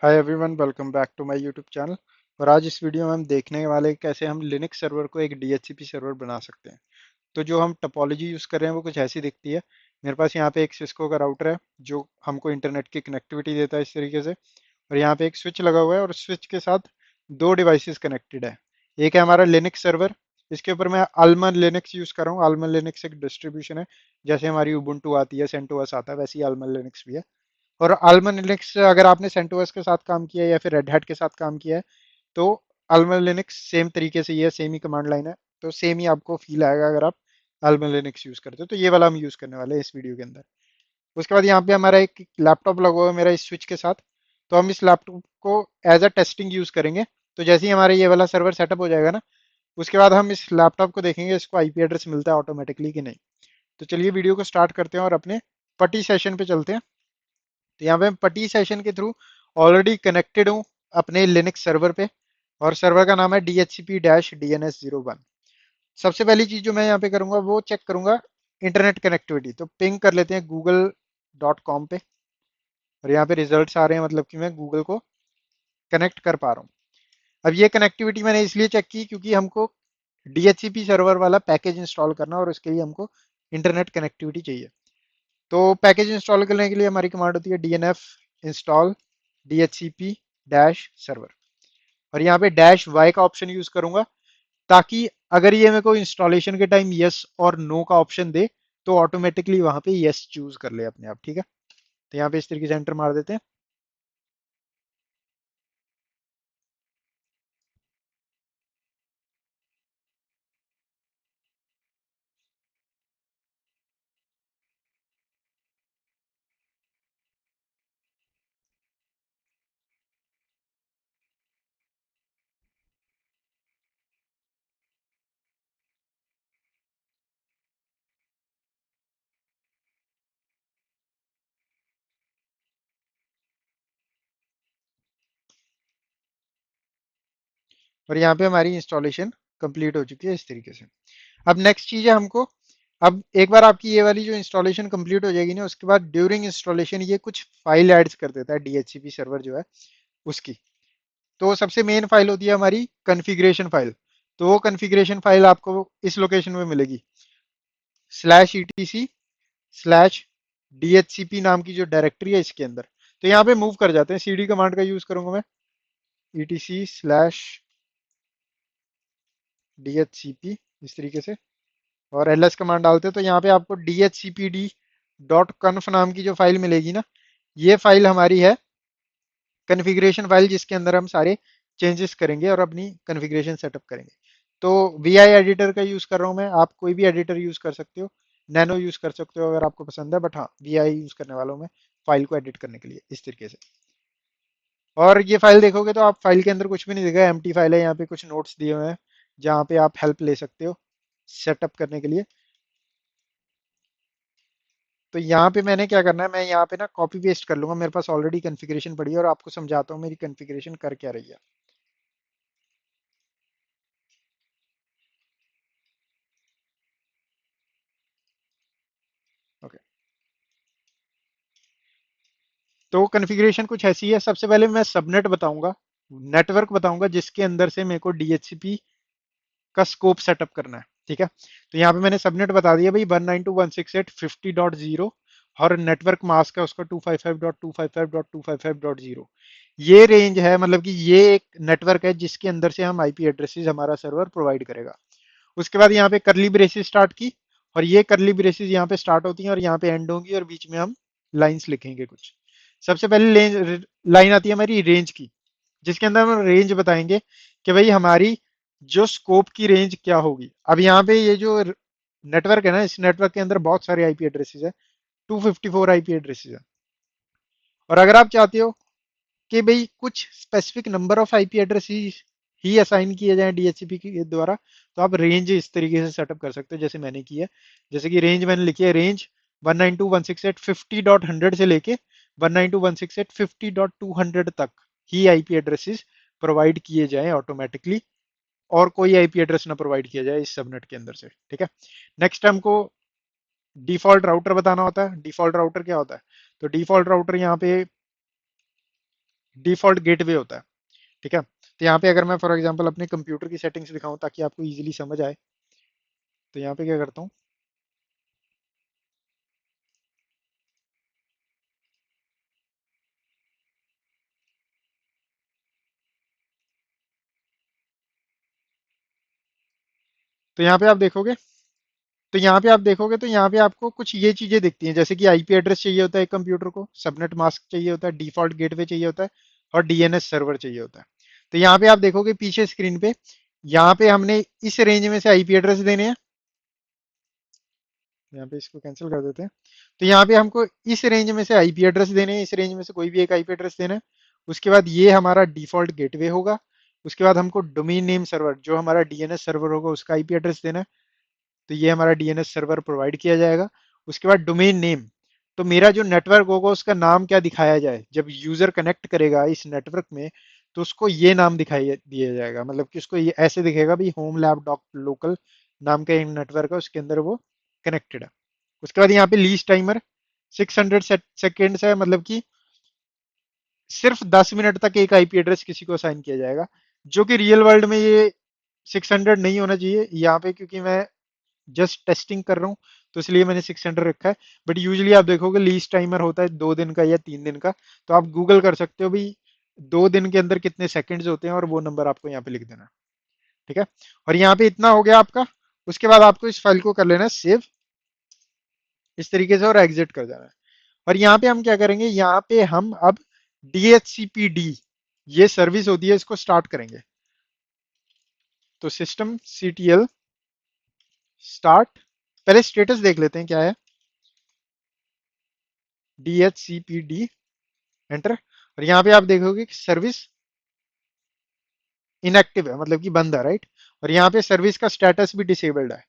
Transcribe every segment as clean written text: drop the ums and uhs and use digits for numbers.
Hi everyone, welcome back to my YouTube channel. और आज इस वीडियो में हम देखने वाले हैं कैसे हम लिनक्स सर्वर को एक डीएचसीपी सर्वर बना सकते हैं। तो जो हम टपोलॉजी यूज़ कर रहे हैं वो कुछ ऐसी दिखती है। मेरे पास यहाँ पे एक सिस्को का राउटर है जो हमको इंटरनेट की कनेक्टिविटी देता है इस तरीके से। और यहाँ पे एक स्विच लगा हुआ है और स्विच के साथ दो डिवाइसेस कनेक्टेड है। एक है हमारा लिनक्स सर्वर। इसके ऊपर मैं आलमन लिनक्स यूज़ कर रहा हूँ। आलमन लिनक्स एक डिस्ट्रीब्यूशन है। जैसे हमारी उबुंटू आती है, सेंटोस आता है, वैसे ही आलमन लिनक्स भी है। और आलमन लिनक्स अगर आपने सेंटोस के साथ काम किया है या फिर रेड हैट के साथ काम किया है तो आलमन लिनक्स सेम तरीके से ही है, सेम ही कमांड लाइन है। तो सेम ही आपको फील आएगा अगर आप आलमन लिनक्स यूज़ करते हो। तो ये वाला हम यूज़ करने वाले हैं इस वीडियो के अंदर। उसके बाद यहाँ पे हमारा एक लैपटॉप लगा हुआ है मेरा इस स्विच के साथ। तो हम इस लैपटॉप को एज अ टेस्टिंग यूज़ करेंगे। तो जैसे ही हमारा ये वाला सर्वर सेटअप हो जाएगा ना, उसके बाद हम इस लैपटॉप को देखेंगे इसको आईपी एड्रेस मिलता है ऑटोमेटिकली कि नहीं। तो चलिए वीडियो को स्टार्ट करते हैं और अपने पटी सेशन पे चलते हैं। तो यहाँ पे मैं पटी सेशन के थ्रू ऑलरेडी कनेक्टेड हूँ अपने लिनक्स सर्वर पे। और सर्वर का नाम है DHCP-DNS01। सबसे पहली चीज जो मैं यहाँ पे करूंगा वो चेक करूंगा इंटरनेट कनेक्टिविटी। तो पिंग कर लेते हैं google.com पे। और यहाँ पे रिजल्ट्स आ रहे हैं, मतलब कि मैं गूगल को कनेक्ट कर पा रहा हूँ। अब ये कनेक्टिविटी मैंने इसलिए चेक की क्योंकि हमको DHCP सर्वर वाला पैकेज इंस्टॉल करना और उसके लिए हमको इंटरनेट कनेक्टिविटी चाहिए। तो पैकेज इंस्टॉल करने के लिए हमारी कमांड होती है DNF install DHCP dash server. और यहाँ पे डैश वाई का ऑप्शन यूज करूंगा ताकि अगर ये मेरे को इंस्टॉलेशन के टाइम यस और नो का ऑप्शन दे तो ऑटोमेटिकली वहां पे यस चूज कर ले अपने आप। ठीक है, तो यहाँ पे इस तरीके से एंटर मार देते हैं। और यहाँ पे हमारी इंस्टॉलेशन कंप्लीट हो चुकी है इस तरीके से। अब नेक्स्ट चीज है हमको, अब एक बार आपकी ये वाली जो इंस्टॉलेशन कंप्लीट हो जाएगी ना, उसके बाद ड्यूरिंग इंस्टॉलेशन ये कुछ फाइल एड्स कर देता है DHCP सर्वर जो है उसकी। तो सबसे मेन फाइल होती है हमारी कॉन्फ़िगरेशन फाइल। तो वो कॉन्फ़िगरेशन फाइल आपको इस लोकेशन में मिलेगी, /etc/DHCP नाम की जो डायरेक्टरी है इसके अंदर। तो यहाँ पे मूव कर जाते हैं, CD कमांड का यूज करूंगा मैं, etc/DHCP इस तरीके से। और ls कमांड डालते हैं तो यहाँ पे आपको DHCPD.conf नाम की जो फाइल मिलेगी ना, ये फाइल हमारी है कॉन्फ़िगरेशन फाइल, जिसके अंदर हम सारे चेंजेस करेंगे और अपनी कॉन्फ़िगरेशन सेटअप करेंगे। तो VI एडिटर का यूज़ कर रहा हूँ मैं, आप कोई भी एडिटर यूज़ कर सकते हो। नैनो यूज़ कर सकते हो अगर आपको पसंद है, बट हाँ VI यूज़ करने वाला हूँ मैं फाइल को एडिट करने के लिए इस तरीके से। और ये फाइल देखोगे तो आप फाइल के अंदर कुछ भी नहीं दिखेगा, एम्प्टी फाइल है। यहाँ पे कुछ नोट्स दिए हुए हैं जहाँ पे आप हेल्प ले सकते हो सेटअप करने के लिए। तो यहाँ पे मैंने क्या करना है, मैं यहाँ पे ना कॉपी पेस्ट कर लूंगा, मेरे पास ऑलरेडी कॉन्फ़िगरेशन पड़ी है और आपको समझाता हूँ मेरी कॉन्फ़िगरेशन कर क्या रही है। ओके, तो कॉन्फ़िगरेशन कुछ ऐसी है। सबसे पहले मैं सबनेट बताऊंगा, नेटवर्क बताऊंगा जिसके अंदर से मेरे को DHCP का स्कोप सेटअप करना है। ठीक है, तो यहाँ पे मैंने सबनेट बता दिया भाई 192.168.50। और नेटवर्क मास्क है उसका 255.255.255.0। ये रेंज है, मतलब कि ये एक नेटवर्क है जिसके अंदर से हम आईपी एड्रेसेस हमारा सर्वर प्रोवाइड करेगा। उसके बाद यहाँ पे करली ब्रेसेस स्टार्ट की, और ये करली ब्रेसेस यहाँ पे स्टार्ट होती हैं और यहाँ पे एंड होंगी और बीच में हम लाइंस लिखेंगे कुछ। सबसे पहले लाइन आती है हमारी रेंज की, जिसके अंदर हम रेंज बताएंगे कि भाई हमारी जो स्कोप की रेंज क्या होगी। अब यहाँ पे ये जो नेटवर्क है ना, इस नेटवर्क के अंदर बहुत सारे आईपी एड्रेसेस है, 254 आईपी एड्रेसेस है। और अगर आप चाहते हो कि भाई कुछ specific number of IP address he assign किए जाएं DHCP के द्वारा, तो आप रेंज इस तरीके से सेटअप कर सकते हो जैसे मैंने किया है। जैसे कि रेंज मैंने लिखी है, रेंज 192.168.50 से लेके 192.168.50.200 तक ही आईपी एड्रेसेस प्रोवाइड किए जाएं ऑटोमेटिकली, और कोई आईपी एड्रेस ना प्रोवाइड किया जाए इस सबनेट के अंदर से। ठीक है, नेक्स्ट हमको डिफॉल्ट राउटर बताना होता है। डिफॉल्ट राउटर क्या होता है, तो डिफॉल्ट राउटर यहाँ पे डिफॉल्ट गेटवे होता है। ठीक है, तो यहाँ पे अगर मैं फॉर एग्जांपल अपने कंप्यूटर की सेटिंग्स दिखाऊं ताकि आपको इजीली समझ आए, तो यहाँ पे क्या करता हूँ, तो यहाँ पे आप देखोगे, तो यहाँ पे आप देखोगे तो यहाँ पे आपको कुछ ये चीजें दिखती हैं, जैसे कि आईपी एड्रेस चाहिए होता है एक कंप्यूटर को, सबनेट मास्क चाहिए होता है, डिफॉल्ट गेटवे चाहिए होता है, और डीएनएस सर्वर चाहिए होता है। तो यहाँ पे आप देखोगे पीछे स्क्रीन पे, यहाँ पे हमने इस रेंज में से आईपी एड्रेस देने हैं। यहाँ पे इसको कैंसिल कर देते हैं। तो यहाँ पे हमको इस रेंज में से आईपी एड्रेस देने हैं, इस रेंज में से कोई भी एक आईपी एड्रेस देना है। उसके बाद ये हमारा डिफॉल्ट गेटवे होगा। उसके बाद हमको डोमेन नेम सर्वर, जो हमारा डीएनएस सर्वर होगा, उसका आईपी एड्रेस देना है। तो ये हमारा डीएनएस सर्वर प्रोवाइड किया जाएगा। उसके बाद डोमेन नेम, तो मेरा जो नेटवर्क होगा उसका नाम क्या दिखाया जाए, जब यूजर कनेक्ट करेगा इस नेटवर्क में, तो उसको ये नाम दिखाई दिया जाएगा, मतलब कि उसको ये ऐसे दिखेगा भी, होम लैब डॉट लोकल नाम का एक नेटवर्क है, उसके अंदर वो कनेक्टेड है। उसके बाद यहाँ पे लीज टाइमर 600 सेकेंड्स है, मतलब कि सिर्फ 10 मिनट तक एक आईपी एड्रेस किसी को असाइन किया जाएगा, जो कि रियल वर्ल्ड में ये 600 नहीं होना चाहिए यहाँ पे, क्योंकि मैं जस्ट टेस्टिंग कर रहा हूँ, तो इसलिए मैंने 600 रखा है। बट यूजली आप देखोगे लीज टाइमर होता है 2 दिन का या 3 दिन का, तो आप गूगल कर सकते हो भाई 2 दिन के अंदर कितने सेकंड्स होते हैं, और वो नंबर आपको यहाँ पे लिख देना। ठीक है, और यहाँ पे इतना हो गया आपका। उसके बाद आपको इस फाइल को कर लेना है सेव इस तरीके से, और एग्जिट कर देना है। और यहाँ पे हम क्या करेंगे, यहाँ पे हम अब DHCPD, ये सर्विस होती है, इसको स्टार्ट करेंगे। तो सिस्टम CTL स्टार्ट, पहले स्टेटस देख लेते हैं क्या है, DHCPD एंटर। और यहाँ पे आप देखोगे कि सर्विस इनएक्टिव है, मतलब कि बंद है, राइट। और यहाँ पे सर्विस का स्टेटस भी डिसेबल्ड है।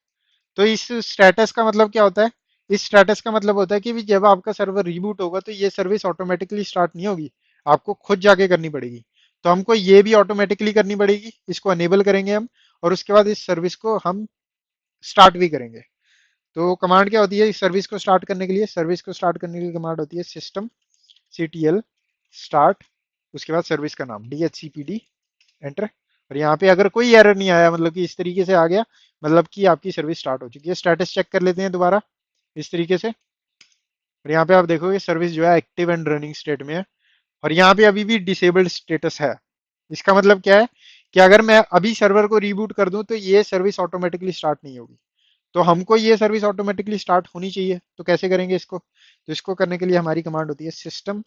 तो इस स्टेटस का मतलब क्या होता है, इस स्टेटस का मतलब होता है कि भी जब आपका सर्वर रिबूट होगा तो ये सर्विस ऑटोमेटिकली स्टार्ट नहीं होगी, आपको खुद जाके करनी पड़ेगी। तो हमको ये भी ऑटोमेटिकली करनी पड़ेगी, इसको अनेबल करेंगे हम, और उसके बाद इस सर्विस को हम स्टार्ट भी करेंगे। तो कमांड क्या होती है इस सर्विस को स्टार्ट करने के लिए, सर्विस को स्टार्ट करने की कमांड होती है सिस्टम CTL स्टार्ट, उसके बाद सर्विस का नाम DHCPD एंटर। और यहाँ पे अगर कोई एरर नहीं आया, मतलब कि इस तरीके से आ गया, मतलब कि आपकी सर्विस स्टार्ट हो चुकी है। स्टेटस चेक कर लेते हैं दोबारा इस तरीके से। और यहाँ पे आप देखोगे सर्विस जो है एक्टिव एंड रनिंग स्टेट में है, और यहाँ पे अभी भी डिसेबल्ड स्टेटस है। इसका मतलब क्या है कि अगर मैं अभी सर्वर को रीबूट कर दूं तो ये सर्विस ऑटोमेटिकली स्टार्ट नहीं होगी। तो हमको ये सर्विस ऑटोमेटिकली स्टार्ट होनी चाहिए, तो कैसे करेंगे इसको, तो इसको करने के लिए हमारी कमांड होती है सिस्टम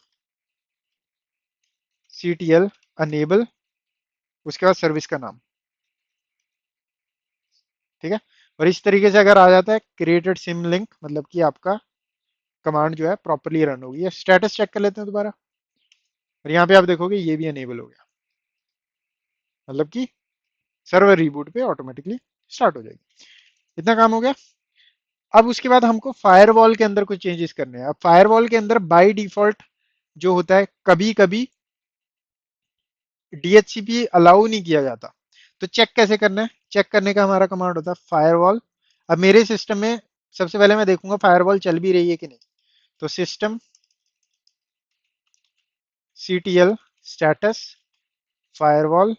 CTL अनेबल, उसके बाद सर्विस का नाम। ठीक है, और इस तरीके से अगर आ जाता है क्रिएटेड सिम लिंक, मतलब कि आपका कमांड जो है प्रॉपरली रन होगी। स्टेटस चेक कर लेते हैं दोबारा, और यहाँ पे आप देखोगे ये भी अनेबल हो गया, मतलब कि सर्वर रीबूट पे ऑटोमेटिकली स्टार्ट हो जाएगी। इतना काम हो गया। अब उसके बाद हमको फायरवॉल के अंदर कुछ चेंजेस करने हैं। अब फायरवॉल के अंदर बाय डिफॉल्ट जो होता है, कभी कभी DHCP अलाउ नहीं किया जाता। तो चेक कैसे करना है, चेक करने का हमारा कमांड होता है फायरवॉल। अब मेरे सिस्टम में सबसे पहले मैं देखूंगा फायरवॉल चल भी रही है कि नहीं। तो system CTL status firewall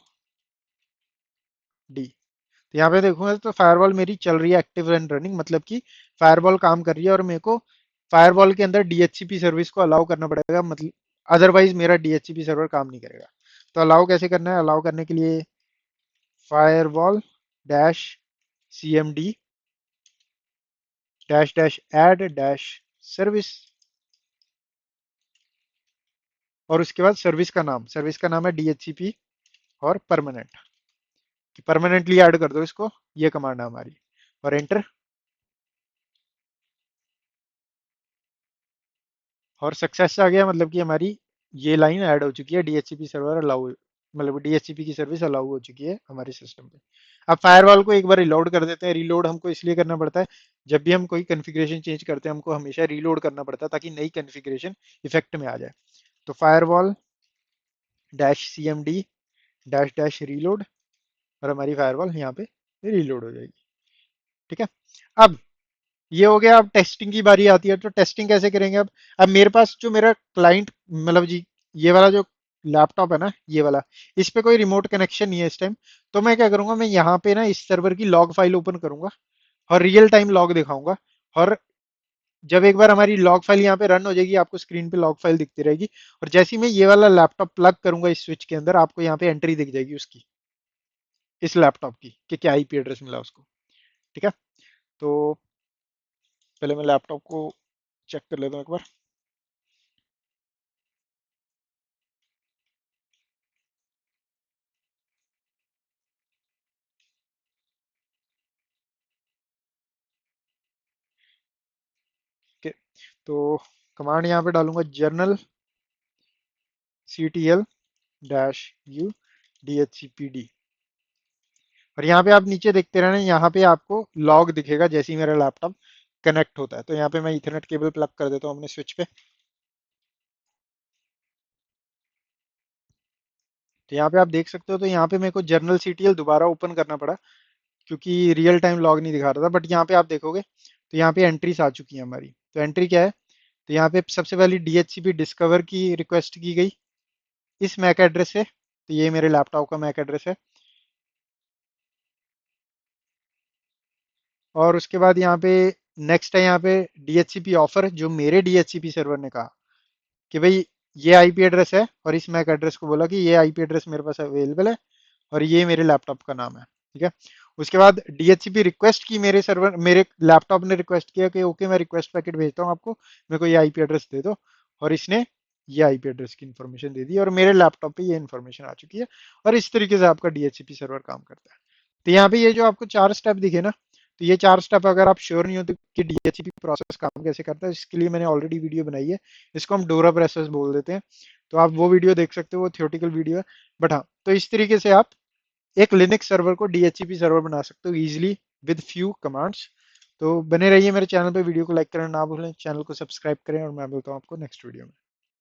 D, तो यहाँ पे देखूंगा तो फायरवॉल मेरी चल रही है एक्टिव एंड रनिंग, मतलब कि फायरवॉल काम कर रही है, और मेरे को फायरवॉल के अंदर DHCP सर्विस को अलाउ करना पड़ेगा, मतलब अदरवाइज मेरा DHCP सर्वर काम नहीं करेगा। तो अलाउ कैसे करना है, अलाउ करने के लिए firewall dash CMD dash dash add dash service, और उसके बाद सर्विस का नाम है DHCP और परमानेंट, कि परमानेंटली ऐड कर दो इसको, ये कमांड है हमारी, और एंटर। और सक्सेस आ गया, मतलब कि हमारी ये लाइन ऐड हो चुकी है, DHCP सर्वर अलाउ, मतलब DHCP की सर्विस अलाउ हो चुकी है हमारे सिस्टम पे। अब फायरवॉल को एक बार रिलोड कर देते हैं। रिलोड हमको इसलिए करना पड़ता है, जब भी हम कोई कॉन्फ़िगरेशन चेंज करते हैं हमको हमेशा रिलोड करना पड़ता है, ताकि नई कॉन्फ़िगरेशन इफेक्ट में आ जाए। तो firewall dash CMD dash dash reload, और हमारी फायरवॉल यहाँ पे रीलोड हो जाएगी। ठीक है, अब ये हो गया। अब टेस्टिंग की बारी आती है, तो टेस्टिंग कैसे करेंगे। अब मेरे पास जो मेरा क्लाइंट, मतलब जी ये वाला जो लैपटॉप है ना ये वाला, इस पे कोई रिमोट कनेक्शन नहीं है इस टाइम। तो मैं क्या करूंगा, मैं यहाँ पे ना इस सर्वर की लॉग फाइल ओपन करूंगा और रियल टाइम लॉग दिखाऊंगा। और जब एक बार हमारी लॉग फाइल यहाँ पे रन हो जाएगी, आपको स्क्रीन पे लॉग फाइल दिखती रहेगी। और जैसे ही मैं ये वाला लैपटॉप प्लग करूंगा इस स्विच के अंदर, आपको यहाँ पे एंट्री दिख जाएगी उसकी, इस लैपटॉप की, कि क्या आईपी एड्रेस मिला उसको। ठीक है। तो पहले मैं लैपटॉप को चेक कर लेता हूँ एक बार। ओके। तो कमांड यहाँ पे डालूंगा, जर्नल ctl -u dhcpd। और यहाँ पे आप नीचे देखते रहना, यहाँ पे आपको लॉग दिखेगा जैसे ही मेरा लैपटॉप कनेक्ट होता है। तो यहाँ पे मैं इथरनेट केबल प्लग कर देता हूँ अपने स्विच पे। तो यहाँ पे आप देख सकते हो, तो यहाँ पे मेरे को जर्नल सीटीएल दोबारा ओपन करना पड़ा क्योंकि रियल टाइम लॉग नहीं दिखा रहा था। बट यहाँ पे आप देखोगे तो यहाँ पे एंट्रीज आ चुकी हैं हमारी। तो एंट्री क्या है, तो यहाँ पे सबसे पहले डीएचसीपी डिस्कवर की रिक्वेस्ट की गई इस मैक एड्रेस से। तो ये मेरे लैपटॉप का मैक एड्रेस है। और उसके बाद यहाँ पे नेक्स्ट है, यहाँ पे डीएचसीपी ऑफर, जो मेरे डीएचसीपी सर्वर ने कहा कि भाई ये आईपी एड्रेस है, और इस मैक एड्रेस को बोला कि ये आईपी एड्रेस मेरे पास अवेलेबल है और ये मेरे लैपटॉप का नाम है। ठीक है। उसके बाद डीएचसीपी रिक्वेस्ट की, मेरे सर्वर, मेरे लैपटॉप ने रिक्वेस्ट किया कि ओके मैं रिक्वेस्ट पैकेट भेजता हूँ आपको, मेरे को ये आईपी एड्रेस दे दो। और इसने ये आईपी एड्रेस की इन्फॉर्मेशन दे दी और मेरे लैपटॉप पे ये इन्फॉर्मेशन आ चुकी है। और इस तरीके से आपका डीएचसीपी सर्वर काम करता है। तो यहाँ पे ये जो आपको 4 स्टेप दिखे ना, तो ये 4 स्टेप अगर आप श्योर नहीं होते कि डीएचसीपी प्रोसेस काम कैसे करता है, इसके लिए मैंने ऑलरेडी वीडियो बनाई है। इसको हम डोरा प्रोसेस बोल देते हैं। तो आप वो वीडियो देख सकते हो, वो थियोटिकल वीडियो है। बट हाँ, तो इस तरीके से आप एक लिनक्स सर्वर को डीएचसीपी सर्वर बना सकते हो इजीली विद फ्यू कमांड्स। तो बने रहिए मेरे चैनल पे, वीडियो को लाइक करना ना भूलें, चैनल को सब्सक्राइब करें, और मैं मिलता हूँ आपको नेक्स्ट वीडियो में।